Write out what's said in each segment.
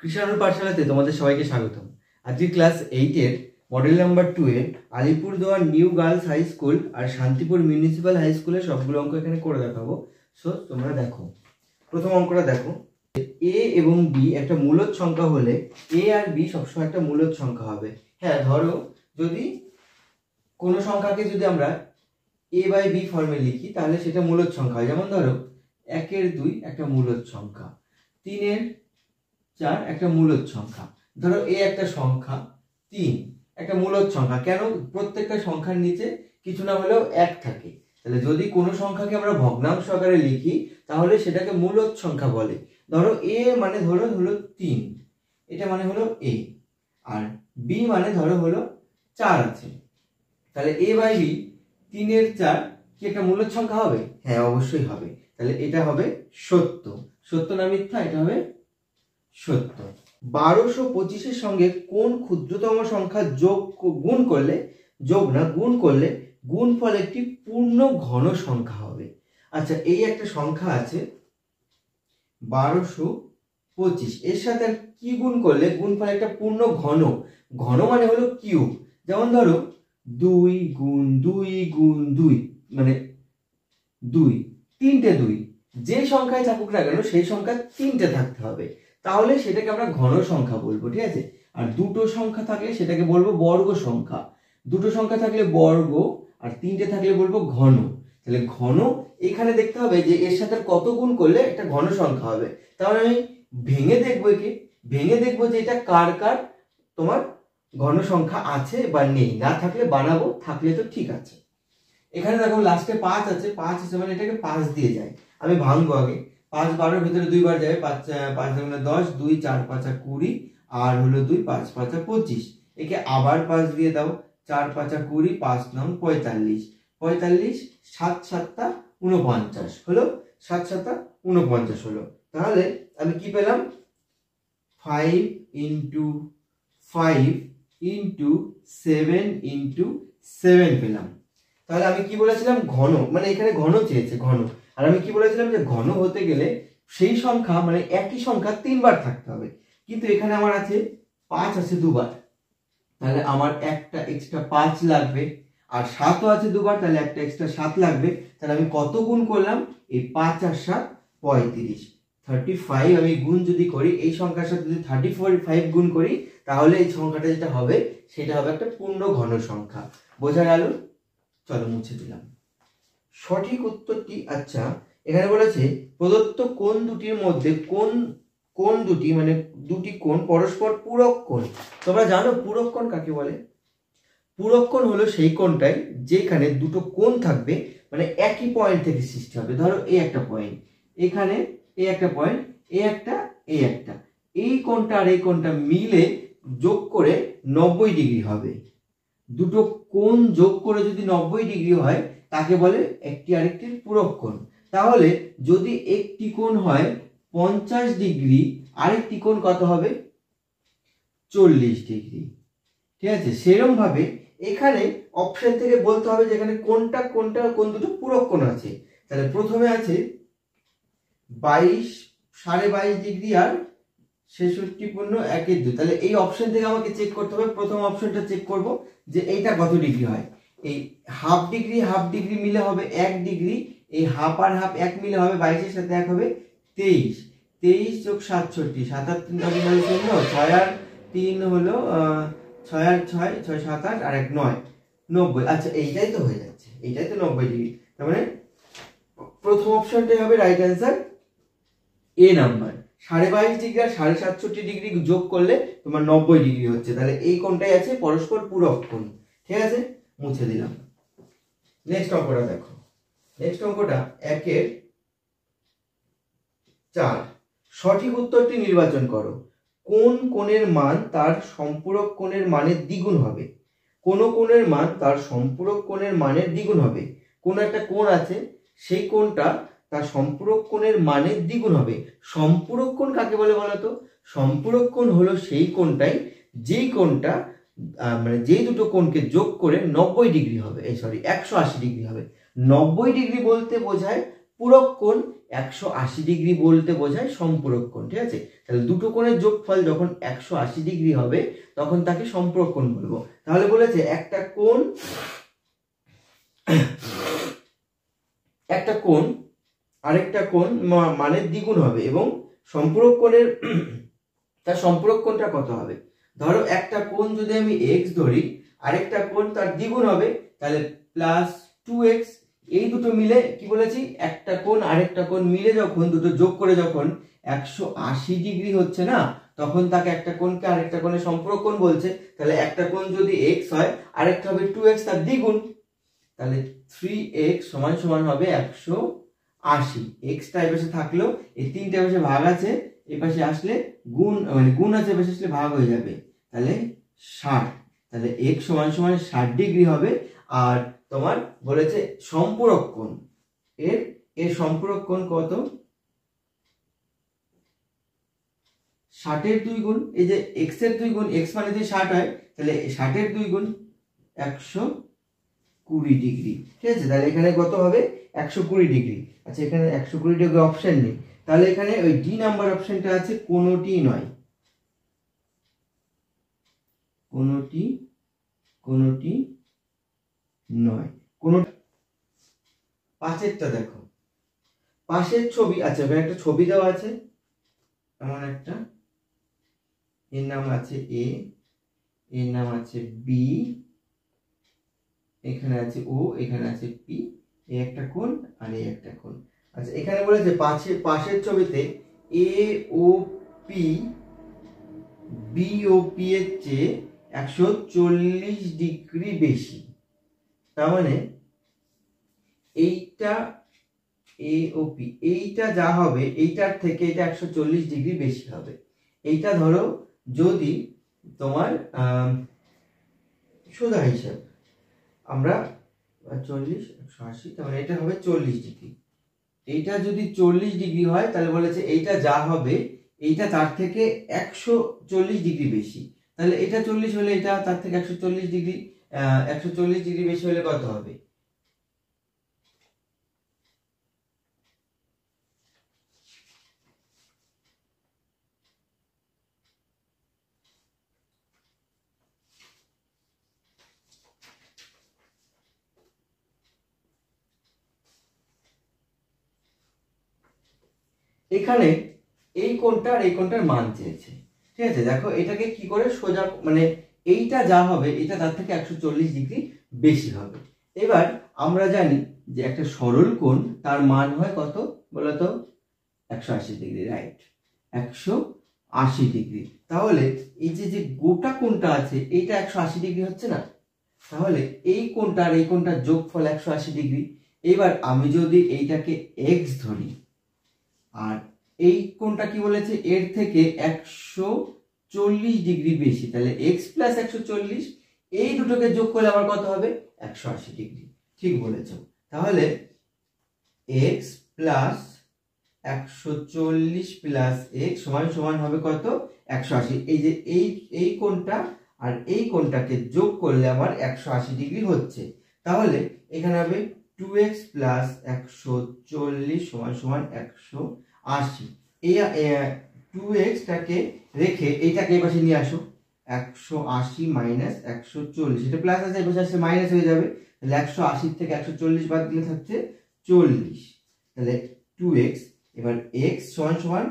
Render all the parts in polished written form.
কৃষ্ণানুর পাঠশালাতে তোমাদের সবাইকে স্বাগতম। আজকে ক্লাস 8-এর মডেল নাম্বার 2 এর Alipurduar new girls high school আর শান্তিপুর মিউনিসিপ্যাল হাই স্কুলের সবগুলো অঙ্ক এখানে করে দেখাবো। সো তোমরা দেখো, প্রথম অঙ্কটা দেখো। এ এবং বি একটা মূলদ সংখ্যা হলে এ আর বি সবসময় একটা মূলদ সংখ্যা হবে। হ্যাঁ, ধরো যদি কোনো সংখ্যাকে যদি আমরা এ বাই বি ফর্মে লিখি তাহলে সেটা মূলদ সংখ্যা হয়। যেমন ধরো 1-এর 2 একটা মূলদ সংখ্যা, 3-এর 4 একটা মূলদ সংখ্যা। ধরো এ একটা সংখ্যা, 3 একটা মূলদ সংখ্যা। কেন? প্রত্যেকটা সংখ্যার নিচে কিছু না হলেও 1 থাকে। তাহলে যদি কোনো সংখ্যাকে আমরা ভগ্নাংশ আকারে লিখি তাহলে সেটাকে মূলদ সংখ্যা বলে। ধরো এ মানে হলো 3, এটা মানে হলো এ, আর বি মানে ধরো হলো 4 আছে। তাহলে এ বাই বি 3-এর 4 কি একটা মূলদ সংখ্যা হবে? হ্যাঁ, অবশ্যই হবে। তাহলে এটা হবে সত্য। সত্য না মিথ্যা? এটা হবে সত্য। 1225-এর সঙ্গে কোন ক্ষুদ্রতম সংখ্যা গুণ করলে গুণফল একটি পূর্ণ ঘন সংখ্যা হবে। আচ্ছা, এই একটা সংখ্যা আছে 1225, এর সাথে কি গুণ করলে গুণফল একটা পূর্ণ ঘন। ঘন মানে হলো কিউব। যেমন ধরো 2 গুণ 2 গুণ 2 মানে 2, 3টে 2, যে সংখ্যায় থাকুক না কেন সেই সংখ্যা 3টে থাকতে হবে, তাহলে সেটাকে আমরা ঘন সংখ্যা বলবো। ঠিক আছে? আর দুটো সংখ্যা থাকলে সেটাকে বলবো বর্গ সংখ্যা। দুটো সংখ্যা থাকলে বর্গ, আর 3টে থাকলে বলবো ঘন। তাহলে ঘন এখানে দেখতে হবে যে এর সাথে কত গুণ করলে একটা ঘন সংখ্যা হবে। তাহলে আমি ভেঙে দেখবো যে এটা কার কার তোমার ঘন সংখ্যা আছে বা নেই। না থাকলে বানাবো, থাকলে তো ঠিক আছে। এখানে দেখো লাস্টে 5 আছে, 5 আছে মানে এটাকে 5 দিয়ে যায়। আমি ভাঙবো আগে। 5 12-এর ভিতরে 2 বার যাবে, 5 5 10, 2 4 5 20, আর হলো 2 5 5 25। একে আবার 5 দিয়ে দাও, 4 5 20, 5 9 45, 45 7 7 49 হলো, 7 7 49 হলো। তাহলে আমি কি পেলাম? 5 × 5 × 7 × 7 পেলাম। তাহলে আমি কি বলেছিলাম? ঘন, মানে এখানে ঘন চেয়েছে, ঘন। আর আমি কি বলেছিলাম যে ঘন হতে গেলে সেই সংখ্যা মানে একই সংখ্যা 3 বার থাকতে হবে। কিন্তু এখানে আমার আছে 5 আছে 2 বার, তাহলে আমার একটা এক্সট্রা 5 লাগবে। আর 7ও আছে 2 বার, তাহলে একটা এক্সট্রা 7 লাগবে। তাহলে আমি কত গুণ করলাম? এই 5 আর 7 35, 35 আমি গুণ যদি করি এই সংখ্যার সাথে যদি 35 গুণ করি তাহলে এই সংখ্যাটা যেটা হবে সেটা হবে একটা পূর্ণ ঘন সংখ্যা। বোঝা গেল? চলো মুছে দিলাম। সঠিক উত্তরটি, আচ্ছা এখানে বলেছে প্রদত্ত কোণ দুটির মধ্যে কোণ দুটি মানে দুটি কোণ পরস্পর পূরক কোণ। তোমরা জানো পূরক কোণ কাকে বলে? পূরক কোণ হলো সেই কোণটাই যেখানে দুটো কোণ থাকবে, মানে একই পয়েন্ট থেকে সৃষ্টি হবে। ধরো এই একটা পয়েন্ট, এখানে এই একটা পয়েন্ট, এই একটা, এই একটা, এই কোণটা আর এই কোণটা মিলে যোগ করে 90 ডিগ্রি হবে। দুটো কোণ যোগ করে যদি 90 ডিগ্রি হয় তাকে বলে একটি আরেকটির পূরক কোণ। তাহলে যদি একটি কোণ হয় 50 ডিগ্রি, আরেকটি কোণ কত হবে? 40 ডিগ্রি। ঠিক আছে? সেরকম ভাবে এখানে অপশন থেকে বলতে হবে যে এখানে কোনটা কোন দুটো পূরক কোণ আছে। তাহলে প্রথমে আছে 22.5 ডিগ্রি আর 66.1 তাহলে এই অপশন থেকে আমাকে চেক করতে হবে। প্রথম অপশনটা চেক করব যে এইটা কত ডিগ্রি হয়। এই হাফ ডিগ্রি মিলে হবে 1 ডিগ্রি, এই হাফ আর হাফ 1 মিলে হবে 22-এর সাথে 1 হবে 23, 23 + 67, 7 আর 3 কত হলো? 16, 6 আর 3 হলো 6 আর 6 6 7 8 আর 1 9, 90। আচ্ছা, এইটাই তো হয়ে যাচ্ছে, এইটাই তো 90 ডিগ্রি। তার মানে প্রথম অপশনটাই হবে রাইট অ্যান্সার, এ নাম্বার। 22.5 ডিগ্রি আর 67.5 ডিগ্রি যোগ করলে তোমার 90 ডিগ্রি হচ্ছে। তাহলে এই কোণটাই আছে পরস্পর পূরক কোণ। ঠিক আছে? মুছে দিলাম। নেক্সট অঙ্কটা দেখো। নেক্সট অঙ্কটা 1-এর 4। সঠিক উত্তরটি নির্বাচন করো। কোন কোণের মান তার সম্পূরক কোণের মানের দ্বিগুণ হবে? কোন কোণের মান তার সম্পূরক কোণের মানের দ্বিগুণ হবে। কোন একটা কোণ আছে, সেই কোণটা তার সম্পূরক কোণের মানের দ্বিগুণ হবে। সম্পূরক কোণ কাকে বলে বলতো? সম্পূরক কোণ হলো সেই কোণটাই যেই কোণটা মানে যেই দুটো কোণকে যোগ করে 90 ডিগ্রি হবে, 180 ডিগ্রি হবে। 90 ডিগ্রি বলতে বোঝায় পূরক কোণ 180 ডিগ্রি বলতে বোঝায় সম্পূরক কোণ, ঠিক আছে। তাহলে দুটো কোণের যোগফল যখন 180 ডিগ্রি হবে তখন তাকে সম্পূরক কোণ বলবো। তাহলে বলেছে একটা কোণ আরেকটা কোণ মানে দ্বিগুণ হবে এবং সম্পূরক কোণের তার সম্পূরক কোণটা কত হবে। ধরো একটা কোণ যদি আমি x ধরি, আরেকটা কোণ তার দ্বিগুণ হবে, তাহলে প্লাস 2x। এই দুটো মিলে কি বলেছি, একটা কোণ আরেকটা কোণ মিলে যখন দুটো যোগ করে যখন 180 ডিগ্রি হচ্ছে না, তখন তাকে একটা কোণকে আরেকটা কোণের সম্পূরক কোণ বলছে। তাহলে একটা কোণ যদি x হয়, আরেকটা হবে 2x তার দ্বিগুণ, তাহলে 3x সমান সমান হবে 180। এক্সটা এই পাশে থাকলো, এই তিনটা পাশে ভাগ আছে, এই পাশে আসলে গুণ, মানে গুণ আছে পাশে আসলে ভাগ হয়ে যাবে, তাহলে 60। তাহলে x সমান সমান 60 ডিগ্রি হবে। আর তোমার বলেছে সম্পূরক কোণ, এর সম্পূরক কোণ কত, 60 এর 2 গুণ, এই যে x এর 2 গুণ, x মানে যদি 60 হয় তাহলে 60 এর 2 গুণ 120 ডিগ্রি, ঠিক আছে। তাহলে এখানে কত হবে, 120 ডিগ্রি। আচ্ছা, এখানে 120 ডিগ্রি অপশন নেই, তাহলে এখানে ওই ডি নাম্বার অপশনটা আছে, কোনোটি নয়, কোনোটি নয়, কোন পাশেরটা দেখো, পাশের ছবি। আচ্ছা, এখানে একটা ছবি দেওয়া আছে, এমন একটা, এর নাম আছে এ, এর নাম আছে বি, এখানে আছে ও, এখানে আছে পি, এই একটা কোণ আর এই একটা কোণ। আচ্ছা, এখানে বলেছে পাশের ছবিতে A O P B O P এর চেয়ে 140 ডিগ্রি বেশি। তার মানে এইটা এ ও পি, এইটা যা হবে এইটার থেকে এটা 140 ডিগ্রি বেশি হবে। এইটা ধরো যদি তোমার সোজা হিসাব আমরা 40 180, তার মানে এটা হবে 40 ডিগ্রি। এইটা যদি 40 ডিগ্রি হয় তাহলে বলেছে এইটা যা হবে এইটা তার থেকে 140 ডিগ্রি বেশি। তাহলে এটা 40 হলে এটা তার থেকে 140 ডিগ্রি, 140 ডিগ্রি বেশি হলে কত হবে। এখানে এই কোণটা আর এই কোণটার মান চেয়েছে, ঠিক আছে। দেখো এটাকে কি করে সোজা, মানে এইটা যা হবে এটা তার থেকে 140 ডিগ্রি বেশি হবে। এবার আমরা জানি যে একটা সরল কোণ তার মান হয় কত বলতো, 180 ডিগ্রি, রাইট, 180 ডিগ্রি। তাহলে এই যে গোটা কোণটা আছে এইটা 180 ডিগ্রি হচ্ছে না, তাহলে এই কোণটা আর এই কোণটার যোগফল 180 ডিগ্রি। এবার আমি যদি এইটাকে x ধরি আর এই কোণটা কি বলেছে, এর থেকে 140 ডিগ্রি বেশি, তাহলে x প্লাস 140, এই দুটোকে যোগ করলে আমার কত হবে, 180 ডিগ্রি। ঠিক বলেছ। তাহলে x প্লাস 140 প্লাস x সমান সমান হবে কত, 180। এই যে এই কোণটা আর এই কোণটাকে যোগ করলে আমার 180 ডিগ্রি হচ্ছে। তাহলে এখানে হবে 2x প্লাস 140 সমান সমান 180। এই 2x টাকে রেখে এইটাকে এই পাশে নিয়ে আসো, 180 মাইনাস 140, এটা প্লাস আছে, এই পাশে আসলে মাইনাস হয়ে যাবে। তাহলে 180 থেকে 140 বাদ দিলে থাকছে 40, তাহলে 2x। এবার x সমান সমান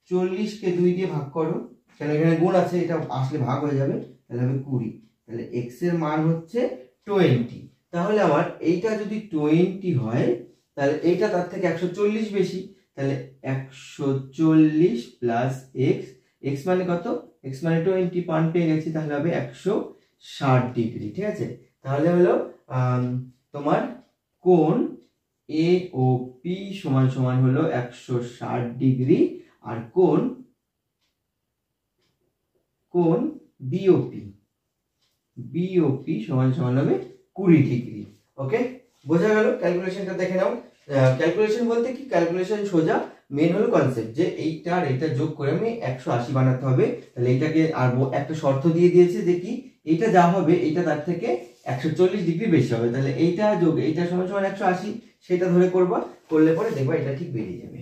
40 কে 2 দিয়ে ভাগ করো, কারণ এখানে গুণ আছে, এটা আসলে ভাগ হয়ে যাবে, তাহলে হবে 20। তাহলে x এর মান হচ্ছে 20। তাহলে আমার এইটা যদি 20 হয় তাহলে এইটা তার থেকে 140 বেশি, তাহলে 140 প্লাস x, x মানে কত, x মানে 20, পান পেয়ে গেছি, তাহলে হবে 160 ডিগ্রি, ঠিক আছে। তাহলে হলো তোমার কোণ এ ও পি সমান সমান হলো 160 ডিগ্রি, আর কোণ বিওপি সমান সমান হবে 20 ডিগ্রি। ওকে, বোঝা গেল। ক্যালকুলেশনটা দেখে নাও। ক্যালকুলেশন বলতে কি, ক্যালকুলেশন সোজা, মেন হলো কনসেপ্ট যে এইটা আর এটা যোগ করে আমি 180 বানাতে হবে। তাহলে এইটাকে আর একটা শর্ত দিয়ে দিয়েছে যে কি, এইটা যা হবে এইটা তার থেকে 140 ডিগ্রি বেশি হবে, তাহলে এইটা যোগ এইটা সমান সমান 180, সেটা ধরে করবা, করলে পরে দেখবা এটা ঠিক বেরিয়ে যাবে।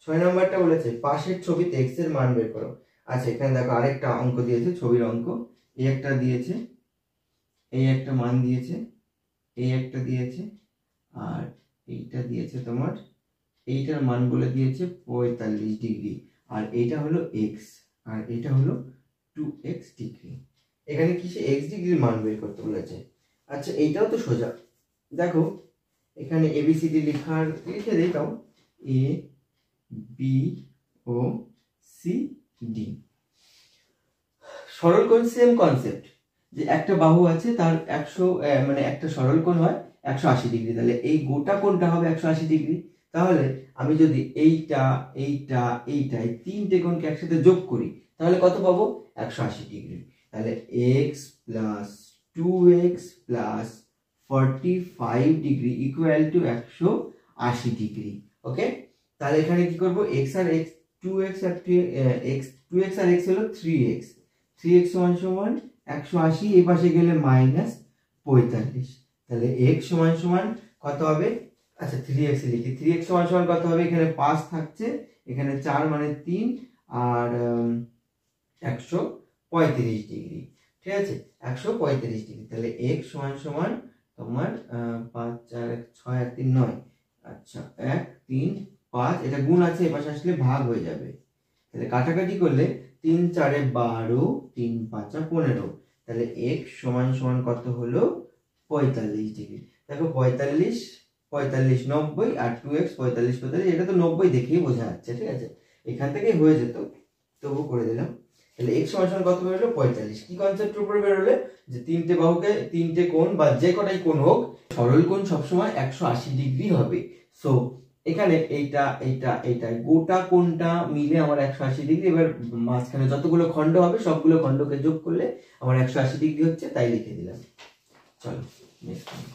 ছয় নম্বরটা বলেছে পাশের ছবিতে x এর মান বের করো। আচ্ছা এখানে দেখো আরেকটা অঙ্ক দিয়েছে, ছবির অঙ্ক। এই একটা দিয়েছে, এই একটা মান দিয়েছে, এই একটা দিয়েছে, আর এইটা দিয়েছে তোমার, এইটার মান বলে দিয়েছে 45 ডিগ্রি, আর এইটা হলো x, আর এটা হলো 2x ডিগ্রি। এখানে কিসে x ডিগ্রির মান বের করতে বলেছে। আচ্ছা এইটাও তো সোজা, দেখো এখানে ABCD লিখে দিই, তাও A B O C D। সরল কোণ সেম কনসেপ্ট, যে একটা বাহু আছে তার 100 মানে একটা সরল কোণ হয় 180 ডিগ্রি, তাহলে এই গোটা কোণটা হবে 180 ডিগ্রি। তাহলে আমি যদি এইটা এইটা এইটা এই তিনটে কোণকে একসাথে যোগ করি তাহলে কত পাবো, 180 ডিগ্রি। তাহলে x plus 2x plus 45 degree equal to 180 degree. Okay, তাহলে এখানে কি করব, x আর x 2x আর x হলো 3x, 3x সমান সমান 180, এই পাশে গেলে মাইনাস 45, তাহলে x সমান সমান কত হবে, আচ্ছা 3x লিখি, 3x সমান সমান কত হবে, এখানে 5 থাকছে, এখানে 4 মানে 3, আর 135 ডিগ্রি। ঠিক আছে, 135 ডিগ্রি, তাহলে x সমান সমান তোমার 5 4 6 আর 3 9, আচ্ছা 1 3 5, এটা গুণ আছে, এপাশে আসলে ভাগ হয়ে যাবে, তাহলে কাটাকাটি করলে 3 4 12, 3 5 15, তাহলে x সমান সমান কত হলো, 45 ডিগ্রি। দেখো 45 45 90, আর 2x 45 45, এটা তো 90 দেখেই বোঝা যাচ্ছে। ঠিক আছে, এখান থেকে হয়ে যেত, তবু করে দিলাম। তাহলে x সমান সমান কত বেরোলো, 45। কি কনসেপ্টের উপরে বেরোলে, যে তিনটে বাহুকে তিনটে কোণ বা যে কটাই কোণ হোক, সরল কোণ সবসময় 180 ডিগ্রি হবে। সো এখানে এইটা এইটা এইটা গোটা কোণটা মিলে আমার 180 ডিগ্রি। এবার মাঝখানে যতগুলো খণ্ড হবে সবগুলো খণ্ডকে যোগ করলে আমার 180 ডিগ্রি হচ্ছে, তাই লিখে দিলাম। চলো নেক্সট অঙ্ক।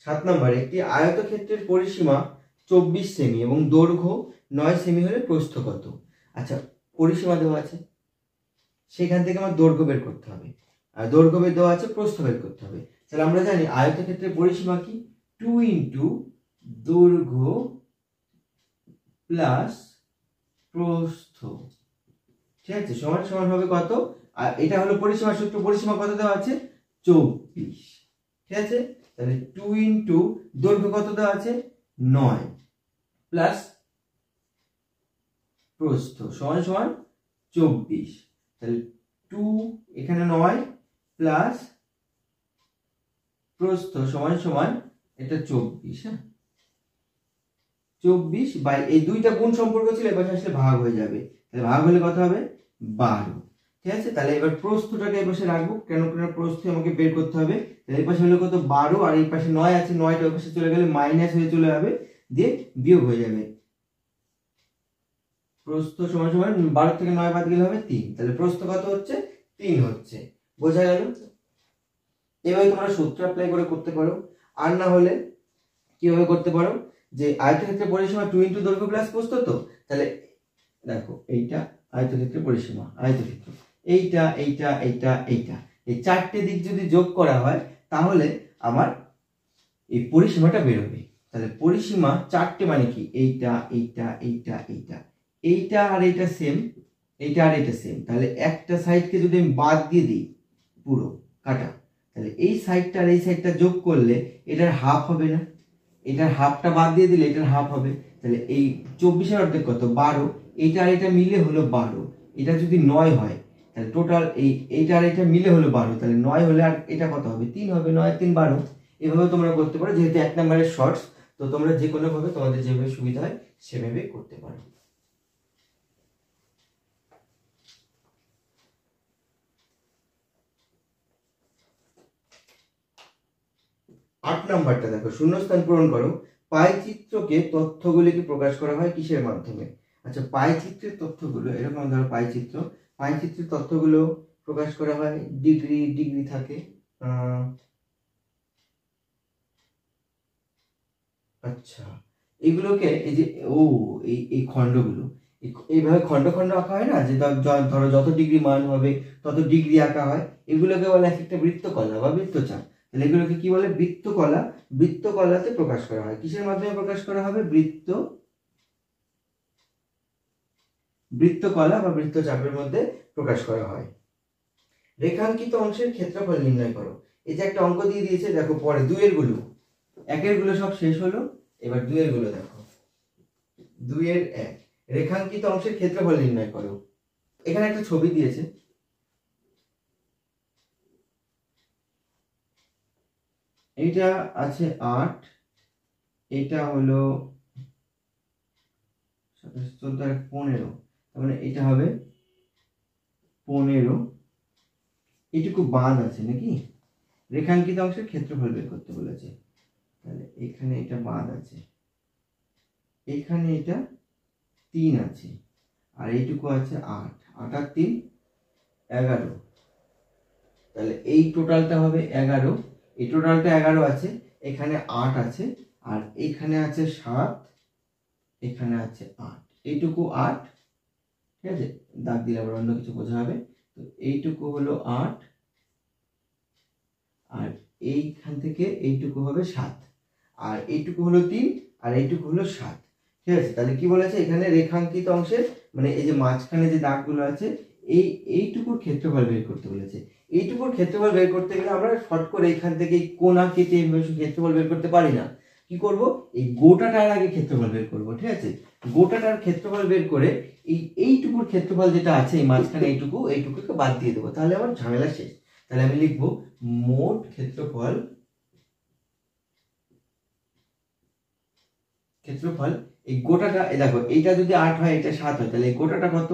সাত নম্বর, একটি আয়তক্ষেত্রের পরিসীমা 24 সেমি এবং দৈর্ঘ্য 9 সেমি হলে প্রস্থ কত। আচ্ছা পরিসীমা দেওয়া আছে, সেখান থেকে আমার দৈর্ঘ্য বের করতে হবে, আর দৈর্ঘ্য বের দেওয়া আছে, প্রস্থ বের করতে হবে। তাহলে আমরা জানি আয়তক্ষেত্রের পরিসীমা কি, 2 ইন্টু দৈর্ঘ্য প্লাস প্রস্থ। ঠিক আছে, সমান সমান হবে কত, আর এটা হলো পরিসীমা সূত্র, পরিসীমা কত দেওয়া আছে, 24। ঠিক আছে, তাহলে 2 ইন্টু দৈর্ঘ্য কত দেওয়া আছে, 9 প্লাস প্রস্থ সমান সমান 24, তাহলে 2 এখানে 9 প্লাস প্রস্থ সমান সমান এটা 24। হ্যাঁ 24 বাই এই দুইটা গুণ সম্পর্ক ছিল, এবার আসলে ভাগ হয়ে যাবে, তাহলে ভাগ হলে কত হবে, 12। ঠিক আছে, তাহলে এবার প্রস্থটাকে এই পাশে রাখবো, কেন প্রস্থ আমাকে বের করতে হবে। তাহলে এই পাশে হলো কত, 12, আর এই পাশে 9 আছে, 9টা ওই পাশে চলে গেলে মাইনাস হয়ে চলে যাবে, দিয়ে বিয়োগ হয়ে যাবে। প্রস্থ সমান সমান 12 থেকে 9 বাদ গেলে হবে 3, তাহলে প্রস্থ কত হচ্ছে, 3 হচ্ছে। বোঝা গেল? এভাবে তোমরা সূত্র অ্যাপ্লাই করে করতে পারো, আর না হলে কিভাবে করতে পারো, যে আয়তক্ষেত্রের পরিসীমা 2 ইন্টু দৈর্ঘ্য প্লাস প্রস্থ, তো তাহলে দেখো এইটা আয়তক্ষেত্রের পরিসীমা, আয়তক্ষেত্র এইটা এইটা এইটা এইটা, এই চারটে দিক যদি যোগ করা হয় তাহলে আমার এই পরিসীমাটা বেরোবে। তাহলে পরিসীমা চারটে মানে কি, এইটা এইটা এইটা এইটা, এইটা আর এইটা সেম, এইটা আর এইটা সেম, তাহলে একটা সাইডকে যদি আমি বাদ দিয়ে দিই পুরো কাটা, তাহলে এই সাইডটা আর এই সাইডটা যোগ করলে এটার হাফ হবে না, এটার হাফটা বাদ দিয়ে দিলে এটার হাফ হবে, তাহলে এই 24-এর অর্ধেক কত, 12, এইটা আর এটা মিলে হলো 12, এটা যদি 9 হয় তাহলে টোটাল এইটা আর এটা মিলে হলো 12, তাহলে 9 হলে আর এটা কত হবে, 3 হবে, 9 3 12। এভাবে তোমরা করতে পারো, যেহেতু 1 নম্বরের শর্টস, তো তোমরা যে কোনো ভাবে তোমাদের যেভাবে সুবিধা হয় সেভাবে করতে পারো। 8 নাম্বারটা দেখো, শূন্যস্থান পূরণ করো। পাই চিত্রকে তথ্যগুলিকে প্রকাশ করা হয় কিসের মাধ্যমে। আচ্ছা পাই চিত্রের তথ্যগুলো এরকম, ধরো পাই চিত্র, পাই চিত্রের তথ্যগুলো প্রকাশ করা হয়, ডিগ্রি ডিগ্রি থাকে। আচ্ছা, এগুলোকে এই যে এই খণ্ডগুলো এইভাবে খণ্ড খণ্ড আঁকা হয় না, যে ধরো যত ডিগ্রি মান হবে তত ডিগ্রি আঁকা হয়, এগুলোকে বলে একটা বৃত্তকলা বা বৃত্তচাপ। তাহলে এগুলোকে কি বলে? বৃত্তকলা। বৃত্তকলাতে প্রকাশ করা হয়। কিসের মাধ্যমে প্রকাশ করা হবে? বৃত্তকলা বা বৃত্তচাপের মধ্যে প্রকাশ করা হয়। রেখাঙ্কিত অংশের ক্ষেত্রফল নির্ণয় করো। এই যে একটা অঙ্ক দিয়ে দিয়েছে, দেখো পরে দুইয়ের গুলো, একের গুলো সব শেষ হলো, এবার দুইয়ের গুলো দেখো। 2-1 রেখাঙ্কিত অংশের ক্ষেত্রফল নির্ণয় করো। এখানে একটা ছবি দিয়েছে, এইটা আছে 8, এটা হলো 14-15, তার মানে এটা হবে 15। এইটুকু বাদ আছে নাকি? রেখাঙ্কিত অংশের ক্ষেত্রফল বের করতে বলেছে, তাহলে এখানে এটা বাদ আছে, এখানে এটা 3 আছে, আর এইটুকু আছে 8, 8 আর 3 11। তাহলে এই টোটালটা হবে 11, এই টোটালটা 11 আছে, এখানে 8 আছে, আর এখানে আছে 7, এখানে আছে 8, এইটুকু 8, ঠিক আছে, দাগ দিলে আবার অন্য কিছু বোঝা হবে। তো এইটুকু হলো 8, আর এইখান থেকে এইটুকু হবে 7, আর এইটুকু হলো 3, আর এইটুকু হলো 7, ঠিক আছে। তাহলে কি বলেছে এখানে? রেখাঙ্কিত অংশের মানে এই যে মাঝখানে যে দাগগুলো আছে, এইটুকুর ক্ষেত্রফল বের করতে বলেছে। এইটুকুর ক্ষেত্রফল বের করতে গেলে আমরা শর্ট করে এখান থেকে এই কোণা কেটে ক্ষেত্রফল বের করতে পারি না। কি করব? এই গোটাটার আগে ক্ষেত্রফল বের করব, ঠিক আছে। গোটাটার ক্ষেত্রফল বের করে এইটুকুর ক্ষেত্রফল যেটা আছে এই মাঝখানে এইটুকুকে বাদ দিয়ে দেবো, তাহলে আমার ঝামেলা শেষ। তাহলে আমি লিখবো মোট ক্ষেত্রফল এই গোটাটা, দেখো এইটা যদি 8 হয়, এটা 7 হয়, তাহলে এই গোটাটা কত?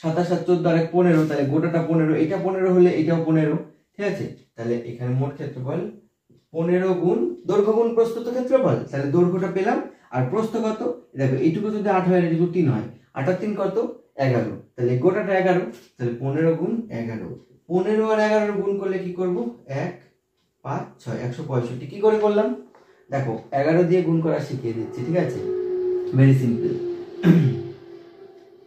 7 আর 7 14 আর 15, তাহলে গোটাটা 15, এটা 15 হলে এটাও 15, ঠিক আছে। তাহলে এখানে মোট ক্ষেত্রফল 15 গুণ দৈর্ঘ্য গুণ প্রস্থ তো ক্ষেত্রফল, তাহলে দৈর্ঘ্যটা পেলাম, আর প্রস্থ কত? দেখো এইটুকু যদি 8 হয়, এইটুকু 3 হয়, 8 আর 3 কত? 11, তাহলে গোটাটা 11, তাহলে 15 গুণ 11, 15 আর 11 গুণ করলে কি করব? 1 5 6 165। কি করে করলাম? দেখো 11 দিয়ে গুণ করা শিখিয়ে দিচ্ছি, ঠিক আছে, ভেরি সিম্পল।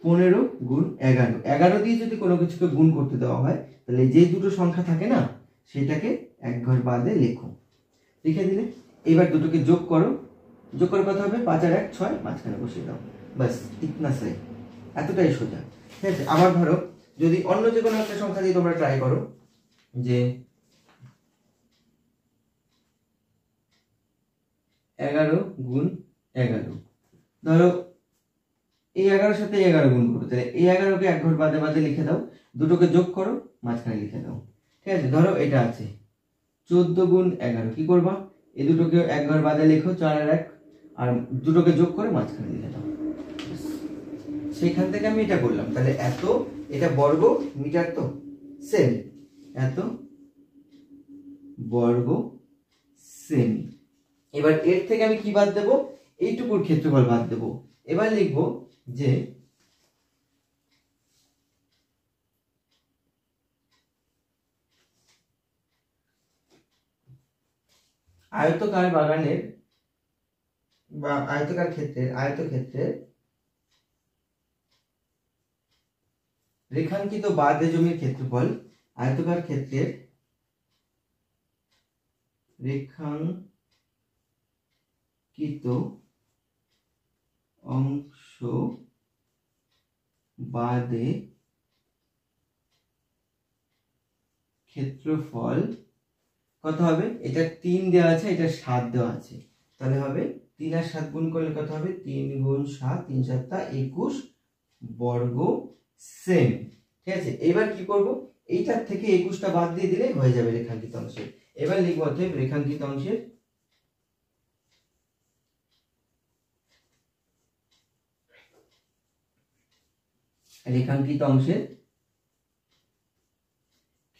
15 গুণ 11, 11 দিয়ে যদি কোনো কিছুকে গুণ করতে দেওয়া হয়, তাহলে যে দুটো সংখ্যা থাকে না, সেটাকে এক ঘর বাদে লেখো, লিখে দিলে। এবার দুটোকে যোগ করো, যোগ করে কত হবে? 5 আর 1 6, মাঝখানে বসিয়ে দাও, বাস ইতনা সাই, এতটাই সোজা, ঠিক আছে। আবার ধরো যদি অন্য যে কোনো একটা সংখ্যা দিয়ে তোমরা ট্রাই করো, যে 11 গুণ 11, ধরো এই 11 সাথে 11 গুণ করো, তাহলে এই 11কে এক ঘর বাদে বাদে লিখে দাও, দুটোকে যোগ করো, মাঝখানে লিখে দাও, ঠিক আছে। ধরো এটা আছে 14 গুণ 11, কি করবা? এই দুটোকে এক ঘর বাদে লেখো, 4 আর 1, আর দুটোকে যোগ করে মাঝখানে লিখে দাও। সেখান থেকে আমি এটা করলাম, তাহলে এত, এটা বর্গ মিটার তো সেমি, এত বর্গ সেমি। এবার এর থেকে আমি কি বাদ দেব? এইটুকুর ক্ষেত্রফল বাদ দেব। এবার লিখব যে আয়তকার বাগানের বা আয়তক্ষেত্রের রেখাঙ্কিত বাদে জমির ক্ষেত্রফল, আয়তকার ক্ষেত্রের রেখাঙ্কিত অংশ বাদে ক্ষেত্রফল কত হবে? এটা 3 দেওয়া আছে, এটা 7 দেওয়া আছে, তাহলে হবে 3 আর 7 গুণ করলে কত হবে? 3 গুণ 7, 3 7 21 বর্গ সেমি, ঠিক আছে। এবার কি করব? এইটার থেকে 21টা বাদ দিয়ে দিলে হয়ে যাবে রেখাঙ্কিত অংশের। এবার লিখব অতএব রেখাঙ্কিত অংশের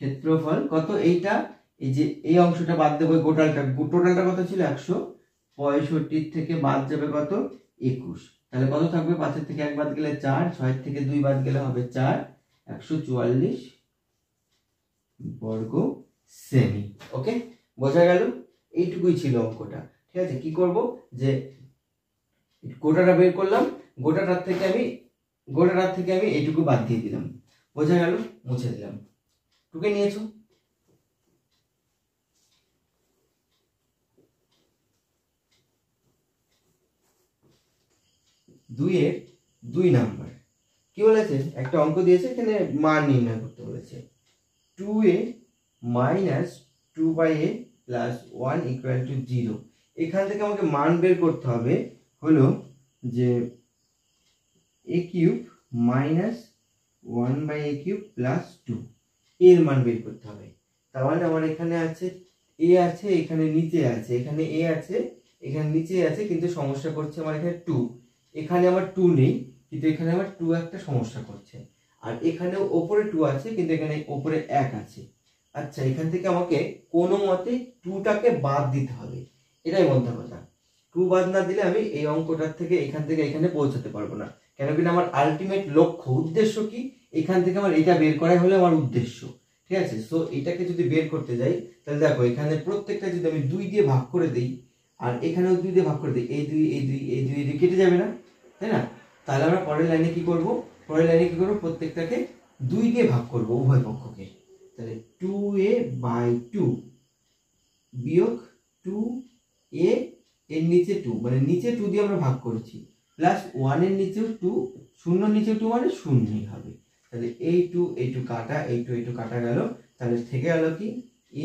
ক্ষেত্রফল কত? এইটা, এই যে এই অংশটা বাদ দেবো, টোটালটা কত ছিল? 165 থেকে বাদ যাবে কত? 21, তাহলে কত থাকবে? 5 থেকে 1 বাদ গেলে 4, 6 থেকে 2 বাদ গেলে হবে 4, 144 বর্গ সেমি। ওকে, বোঝা গেল? এইটুকুই ছিল অঙ্কটা। ঠিক আছে, কি করব যে গোটাটা বের করলাম, গোটাটার থেকে আমি এইটুকু বাদ দিয়ে দিলাম। বোঝা গেল? মুছে দিলাম। টুকে নিয়েছো? দুইয়ের 2 নাম্বার কি বলেছে, একটা অঙ্ক দিয়েছে, এখানে মান নির্ণয় করতে বলেছে। 2a minus 2/a plus 1 equal to 0। এখান থেকে আমাকে মান বের করতে হবে হলো যে a cube minus 1/a cube plus 2 এর মান বের করতে হবে। তার মানে আমার এখানে আছে a আছে, এখানে নিচে আছে, এখানে a আছে, এখানে নিচে আছে, কিন্তু সমস্যা করছে আমার এখানে 2। এখানে আমার 2 নেই, কিন্তু এখানে আমার 2 একটা সমস্যা করছে। আর এখানে উপরে 2 আছে, কিন্তু এখানে উপরে 1 আছে। আচ্ছা, এখান থেকে আমাকে কোনো মতে 2টাকে বাদ দিতে হবে, এটাই মধ্যে কথা। 2 বাদ না দিলে আমি এই অঙ্কটার থেকে এখানে পৌঁছাতে পারবো না। কেন কিনা আমার আলটিমেট লক্ষ্য, উদ্দেশ্য কি, এখান থেকে আমার এটা বের করাই হলো আমার উদ্দেশ্য। ঠিক আছে, সো এটাকে যদি বের করতে যাই, তাহলে দেখো এখানে প্রত্যেকটা যদি আমি 2 দিয়ে ভাগ করে দিই, আর এখানেও 2 দিয়ে ভাগ করে দিই, এই 2 এই 2 এই 2 এই 2 কেটে যাবে না, তাই না? তাহলে আমরা পরের লাইনে কি করব, প্রত্যেকটাকে 2 দিয়ে ভাগ করব, উভয় পক্ষকে। তাহলে 2a/2 বিয়োগ 2a এর নিচে 2, মানে নিচে 2 দিয়ে আমরা ভাগ করেছি, প্লাস 1 এর নিচেও 2, 0 এর নিচেও 2 মানে 0ই হবে। তাহলে এই 2 কাটা, এই 2 কাটা গেল, তাহলে থেকে গেল কি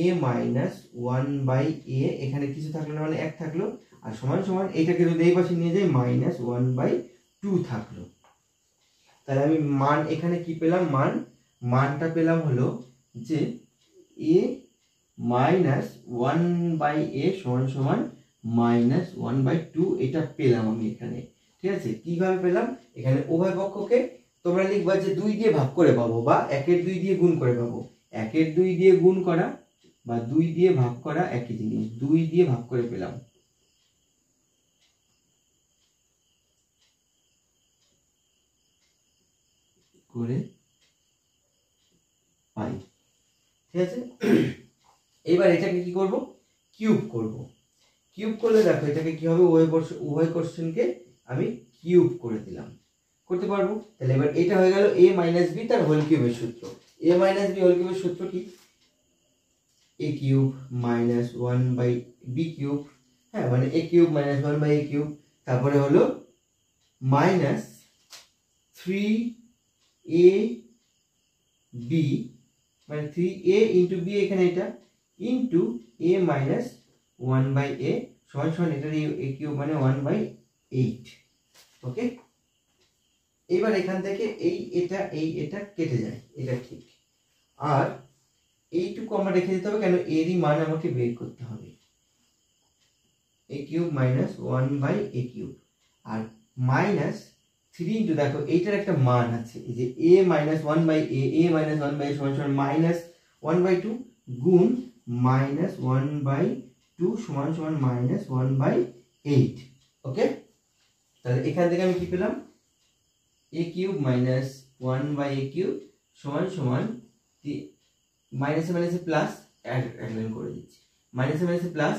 a মাইনাস 1/a, এখানে কিছু থাকলো না, মানে 1 থাকলো, আর সমান সমান এটাকে যদি এই পাশে নিয়ে যাই মাইনাস 1/2 থাকলো। তাহলে আমি মান এখানে কি পেলাম, মানটা পেলাম হলো যে a মাইনাস 1/a সমান সমান মাইনাস 1/2, এটা পেলাম আমি এখানে। ঠিক আছে, কিভাবে পেলাম, এখানে উভয় পক্ষকে তোমরা লিখবা যে 2 দিয়ে ভাগ করে পাবো, বা 1-এর 2 দিয়ে গুণ করে পাবো। 1-এর 2 দিয়ে গুণ করা বা 2 দিয়ে ভাগ করা একই জিনিস, 2 দিয়ে ভাগ করে পেলাম। করে পাই। ঠিক আছে, এবার এটাকে কি করব, কিউব করব। কিউব করলে দেখো এটাকে কি হবে, উভয় কোশ্চেনকে আমি কিউব করে দিলাম, করতে পারবো। তাহলে এবার এটা হয়ে গেল a মাইনাস b তার হোল কিউবের সূত্র। a মাইনাস b হোল কিউবের সূত্র কি, a cube minus 1/b cube, হ্যাঁ, মানে a cube minus 1/a cube, তারপরে হলো মাইনাস 3ab, মানে 3a ইন্টু b, এখানে এটা ইন্টু a মাইনাস 1/a সমান সমান এটার a কিউব মানে 1/8। ওকে, এবার এখান থেকে এটা কেটে যায়, এটা ঠিক। আর এইটুকু আমরা রেখে দিতে হবে, কেন এরই মান আমাকে বের করতে হবে, a cube minus 1/a cube, আর মাইনাস 3 ইন্টু, দেখো এইটার একটা মান আছে, এই যে a minus 1/a, a minus 1/a সমান সমান মাইনাস 1/2 গুণ মাইনাস 1/2 সমান সমান মাইনাস 1/8। ওকে, তাহলে এখান থেকে আমি কি পেলাম, a cube minus 1/a cube সমান সমান মাইনাসে মাইনাসে প্লাস, এক লাইন করে দিচ্ছি, মাইনাসে মাইনাসে প্লাস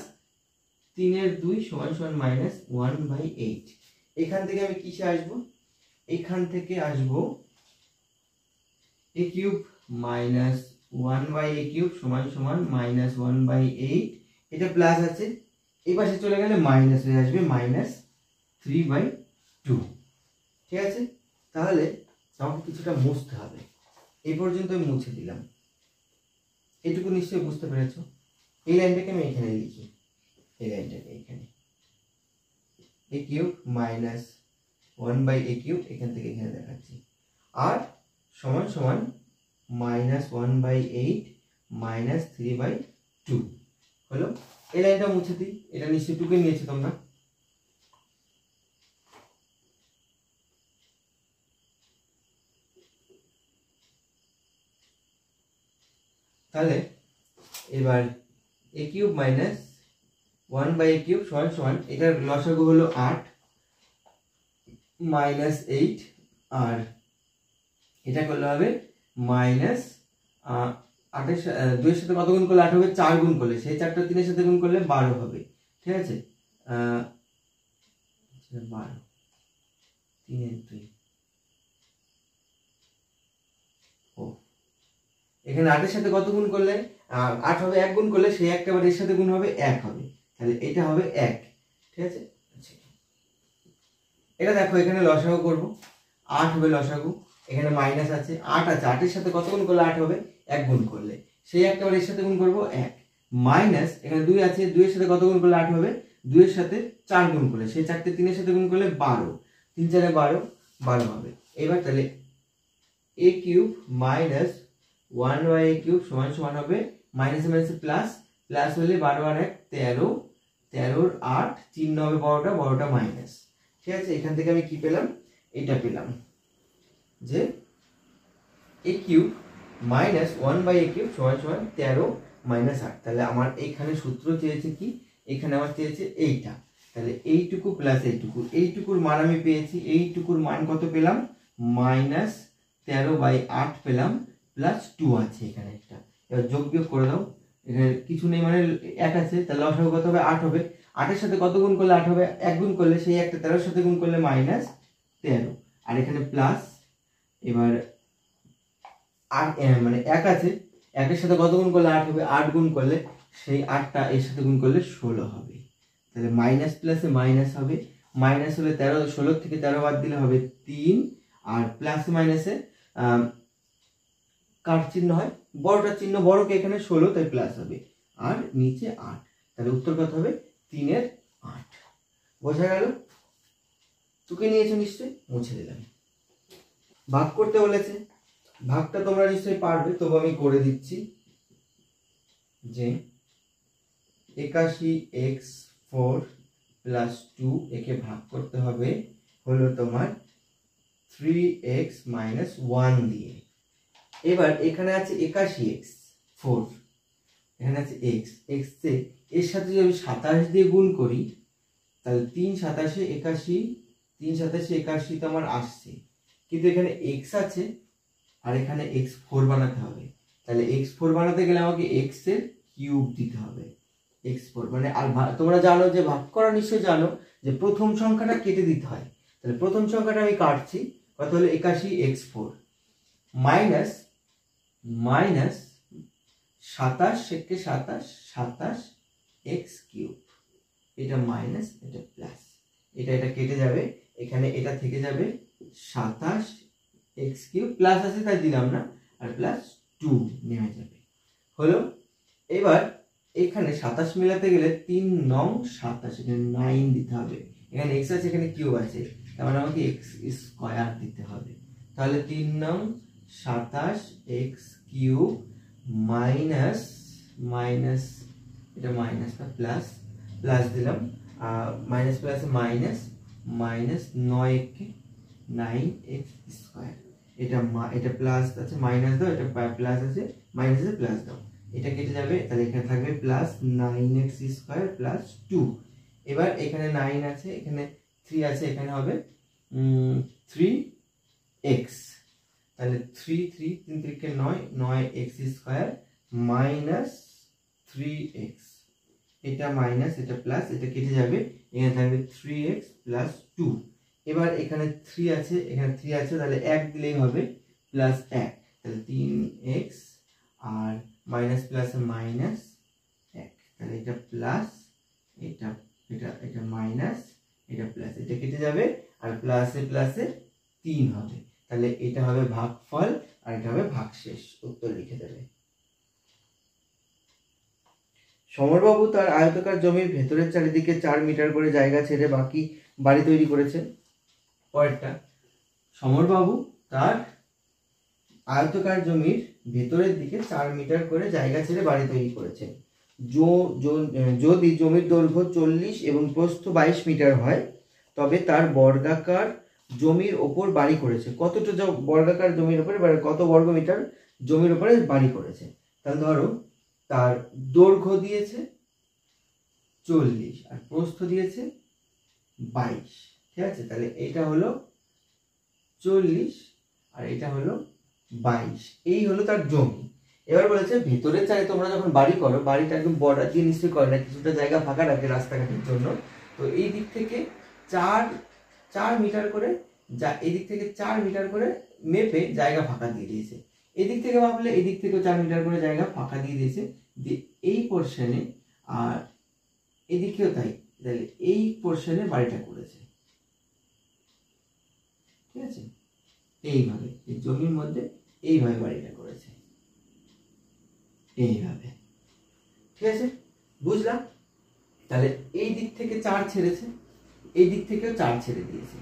3-এর 2 সমান সমান মাইনাস 1/8। এখান থেকে আমি কিসে আসবো, এখান থেকে আসবো a cube minus 1/a cube সমান সমান মাইনাস 1/8, এটা প্লাস আছে, এই পাশে চলে গেলে মাইনাস হয়ে আসবে মাইনাস 3/2। ঠিক আছে, তাহলে আমাকে কিছুটা মুছতে হবে, এই পর্যন্ত আমি মুছে দিলাম। এটুকু নিশ্চয়ই বুঝতে পেরেছো। এই লাইনটাকে আমি এখানে লিখি, এই লাইনটাকে এখানে a cube minus 1/a cube এখান থেকে এখানে দেখাচ্ছি, আর সমান সমান মাইনাস 1/8 মাইনাস 3/2 হলো। এই লাইনটা মুছে দিই, এটা নিশ্চয়ই টুকে নিয়েছো তোমরা। তাহলে এবার a cube minus 1/a cube সমান সমান, এটার লসাগু হলো 8 মাইনাস 8, আর এটা করলে হবে মাইনাস 2 এর সাথে কত গুণ করলে 8 হবে, 4 গুণ করলে, সেই 4টা 3 এর সাথে গুণ করলে 12 হবে। ঠিক আছে, 12 3 এর 2 ও এখানে 8 এর সাথে কত গুণ করলে 8 হবে, 1 গুণ করলে সেই একটা আবার এর সাথে গুণ হবে 1 হবে, তাহলে এটা হবে 1। ঠিক আছে, এটা দেখো এখানে লসাগু করব, 8 হবে লসাগু, এখানে মাইনাস আছে, 8 আছে, 8 এর সাথে কত গুণ করলে 8 হবে, 1 গুণ করলে, সেই একটা আবার এর সাথে গুণ করব 1, মাইনাস এখানে 2 আছে, 2 এর সাথে কত গুণ করলে 8 হবে, 2 এর সাথে 4 গুণ করলে, সেই 4টে 3 এর সাথে গুণ করলে 12, 3 4 12, 12 হবে। এবার তাহলে a cube minus 1a cube সমান সমান হবে মাইনাস মাইনাস প্লাস, প্লাস হলে 12 আর 1 13, 13 8 চিহ্ন হবে বড়টা, বড়টা মাইনাস। ঠিক আছে, এখান থেকে আমি কি পেলাম, এটা পেলাম যে a cube minus 1/a cube সমান সমান 13 মাইনাস 8। তাহলে আমার এখানে সূত্র চেয়েছে কি, এখানে আমার চেয়েছে এইটা, তাহলে এইটুকু প্লাস এইটুকু, এইটুকুর মান আমি পেয়েছি, এইটুকুর মান কত পেলাম, মাইনাস 13/8 পেলাম, প্লাস 2 আছে এখানে একটা। এবার যোগ বিয়োগ করে দাও, এখানে কিছু নেই মানে 1 আছে, তাহলে লসাগু কত হবে, 8 হবে, 8 এর সাথে কত গুণ করলে 8 হবে, 1 গুণ করলে, সেই একটা 13 এর সাথে গুণ করলে মাইনাস 13, আর এখানে প্লাস, এবার আর মানে 1 আছে, 1 এর সাথে কত গুণ করলে 8 হবে, 8 গুণ করলে সেই 8টা এর সাথে গুণ করলে 16 হবে, তাহলে মাইনাস প্লাসে মাইনাস হবে, মাইনাস হলে 13, 16 থেকে 13 বাদ দিলে হবে 3, আর প্লাস মাইনাসে কার চিহ্ন হয়, বড়টার চিহ্ন, বড়কে এখানে 16 তাই প্লাস হবে, আর নিচে 8, তাহলে উত্তর কত হবে 3 এর 8। বোঝা গেল? তুকে নিয়েছো নিশ্চয়ই, মুছে দিলাম। ভাগ করতে বলেছে, ভাগটা তোমরা নিশ্চয়ই পারবে, তবু আমি করে দিচ্ছি যে 81x4 প্লাস 2 একে ভাগ করতে হবে হলো তোমার 3x মাইনাস 1 দিয়ে। এবার এখানে আছে 81x4, এখানে আছে x, x এর সাথে যদি আমি 27 দিয়ে গুণ করি, তাহলে 3 27 81, 3 27 81 তো আমার আসছে, কিন্তু এখানে x আছে আর এখানে x4 বানাতে হবে, তাহলে x4 বানাতে গেলে আমাকে x এর কিউব দিতে হবে, x4 মানে, আর তোমরা জানো যে ভাগ করা নিশ্চয়ই জানো যে প্রথম সংখ্যাটা কেটে দিতে হয়, তাহলে প্রথম সংখ্যাটা আমি কাটছি, কত হলো 81x4 মাইনাস মাইনাস 27 থেকে 27 27 x কিউব, এটা মাইনাস এটা প্লাস, এটা এটা কেটে যাবে, এখানে এটা থেকে যাবে 27 x কিউব, প্লাস আছে তাই দিলাম না, আর প্লাস 2 নেমে যাবে, হলো। এবার এখানে 27 মেলাতে গেলে 3 9 27, এখানে 9 দিতে হবে, এখানে x আছে এখানে কিউব আছে, তার মানে আমাকে x স্কয়ার দিতে হবে, তাহলে 3 9 27 x কিউব মাইনাস মাইনাস, এটা মাইনাস না প্লাস, প্লাস দিলাম, minus plus minus, minus 9x square, এটা প্লাস আছে মাইনাস দাও, এটা প্লাস আছে মাইনাস আছে প্লাস দাও, এটা কেটে যাবে, তাহলে এখানে থাকবে প্লাস 9x স্কয়ার প্লাস 2। এবার এখানে 9 আছে, এখানে 3 আছে, এখানে হবে 3x, তাহলে 3 3 3 3 9, 9x স্কয়ার মাইনাস 3x, এটা মাইনাস এটা প্লাস, এটা কেটে যাবে, এখানে থাকবে 3x প্লাস 2। এবার এখানে 3 আছে, এখানে 3 আছে, তাহলে 1 দিলেই হবে প্লাস 1, তাহলে 3x আর মাইনাস প্লাস মাইনাস 1, তাহলে এটা প্লাস, এটা এটা এটা মাইনাস, এটা প্লাস, এটা কেটে যাবে, আর প্লাসে প্লাসে 3 হবে, তাহলে এটা হবে ভাগফল আর এটা হবে ভাগশেষ, উত্তর লিখে দেবে। সমরবাবু তার আয়তাকার জমির ভেতরের চারিদিকে 4 মিটার করে জায়গা ছেড়ে বাকি বাড়ি তৈরি করেছেন। পরেরটা, সমরবাবু তার আয়তাকার জমির ভেতরের দিকে 4 মিটার করে জায়গা ছেড়ে বাড়ি তৈরি করেছেন। যদি জমির দৈর্ঘ্য 40 এবং প্রস্থ 22 মিটার হয়, তবে তার বর্গাকার জমির ওপর বাড়ি করেছে। কতটা বর্গাকার জমির উপরে, কত বর্গ মিটার জমির উপরে বাড়ি করেছে। তাহলে ধরো তার দৈর্ঘ্য দিয়েছে 40 আর প্রস্থ দিয়েছে 22, ঠিক আছে, তাহলে এটা হলো 40 আর এটা হলো 22। এই হলো তার জমি। এবার বলেছে ভেতরের চারে তোমরা যখন বাড়ি করো, বাড়িটা একদম বর্ডার দিয়ে নিশ্চয়ই করে না, কিছুটা জায়গা ফাঁকা রাখে রাস্তাঘাটের জন্য। তো এই দিক থেকে 4 মিটার করে, যা এদিক থেকে 4 মিটার করে মেপে জায়গা ফাঁকা দিয়ে দিয়েছে। এদিক থেকে ভাবলে এদিক থেকেও 4 মিটার করে জায়গা ফাঁকা দিয়ে দিয়েছে। দিয়ে এই পোর্শনে আর এদিকেও তাই, তাহলে এই পোর্শনে বাড়িটা করেছে। ঠিক আছে, এইভাবে এই জমির মধ্যে এইভাবে বাড়িটা করেছে, এইভাবে। ঠিক আছে, বুঝলাম। তাহলে এই দিক থেকে 4 ছেড়েছে, এই দিক থেকেও 4 ছেড়ে দিয়েছে।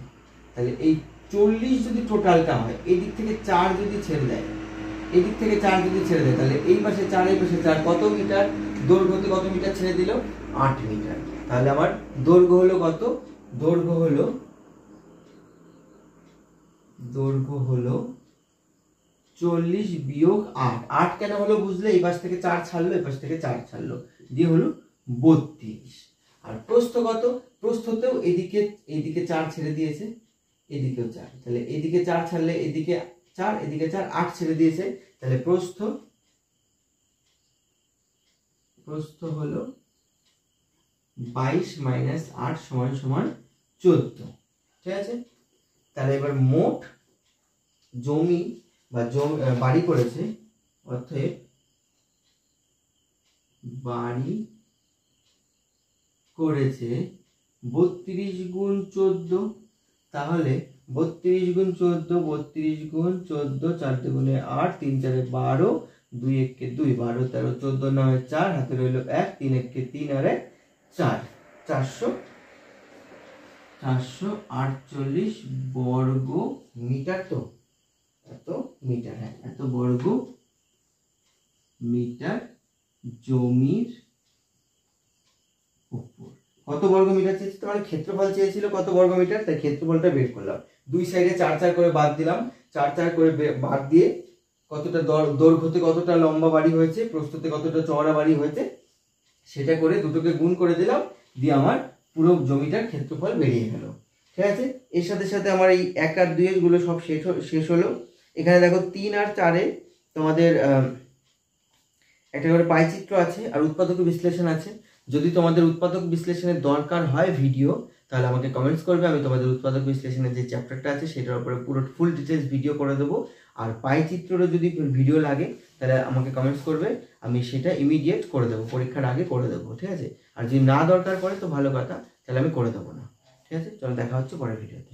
তাহলে এই 40 যদি টোটালটা হয়, এই দিক থেকে 4 যদি ছেড়ে দেয়, এই দিক থেকে 4 যদি ছেড়ে দেয়, তাহলে এই পাশে 4 এই পাশে 4, কত মিটার দৈর্ঘ্যতে কত মিটার ছেড়ে দিল? 8 মিটার। তাহলে আমার দৈর্ঘ্য হলো কত? দৈর্ঘ্য হলো 40 বিয়োগ 8। 8 কেন হলো বুঝলে? এই পাশ থেকে 4 ছাড়লো, এই পাশ থেকে 4 ছাড়লো, দিয়ে হলো 32। আর প্রস্থ কত? প্রস্থতেও এইদিকে 4 ছেড়ে দিয়েছে, এদিকেও 4। তাহলে এইদিকে 4 ছাড়লে এদিকে 4, এদিকে 4, 8 ছেড়ে দিয়েছে। তাহলে প্রস্থ হলো 22 মাইনাস 8 সমান সমান 14। ঠিক আছে, তাহলে এবার মোট জমি বা বাড়ি করেছে, অর্থাৎ বাড়ি করেছে 32 গুণ 14। তাহলে 32 গুণ 14, 32 গুণ 14, 4 দুগুণে 8, 3 4 12, 2 1 কে 2, 12 13 14 9 4, হাতে রইল 1, 3 1 কে 3 আর 1 4, 448 বর্গ মিটার। তো এত মিটার, হ্যাঁ এত বর্গ মিটার জমির উপর। কত বর্গ মিটার চেয়েছে? তোমার ক্ষেত্রফল চেয়েছিল কত বর্গ মিটার, তাই ক্ষেত্রফলটা বের করলাম। দুই সাইডে 4 4 করে বাদ দিলাম, 4 4 করে বাদ দিয়ে কতটা দৈর্ঘ্যতে কতটা লম্বা বাড়ি হয়েছে, প্রস্থতে কতটা চওড়া বাড়ি হয়েছে, সেটা করে দুটোকে গুণ করে দিলাম, দিয়ে আমার পুরো জমিটার ক্ষেত্রফল বেরিয়ে গেল। ঠিক আছে, এর সাথে সাথে আমার এই 1 আর 2 এর গুলো সব শেষ হলো। এখানে দেখো 3 আর 4 এ তোমাদের একটা করে পাইচিত্র আছে আর উৎপাদক বিশ্লেষণ আছে। যদি তোমাদের উৎপাদক বিশ্লেষণের দরকার হয় ভিডিও, তাহলে আমাকে কমেন্টস করবে, আমি তোমাদের উৎপাদক বিশ্লেষণের যে চ্যাপ্টারটা আছে সেটার উপরে পুরো ফুল ডিটেলস ভিডিও করে দেবো। আর পাইচিত্রেরও যদি ভিডিও লাগে তাহলে আমাকে কমেন্টস করবে, আমি সেটা ইমিডিয়েট করে দেবো, পরীক্ষার আগে করে দেবো। ঠিক আছে, আর যদি না দরকার পড়ে তো ভালো কথা, তাহলে আমি করে দেবো না। ঠিক আছে, চলো দেখা হচ্ছে পরের ভিডিওতে।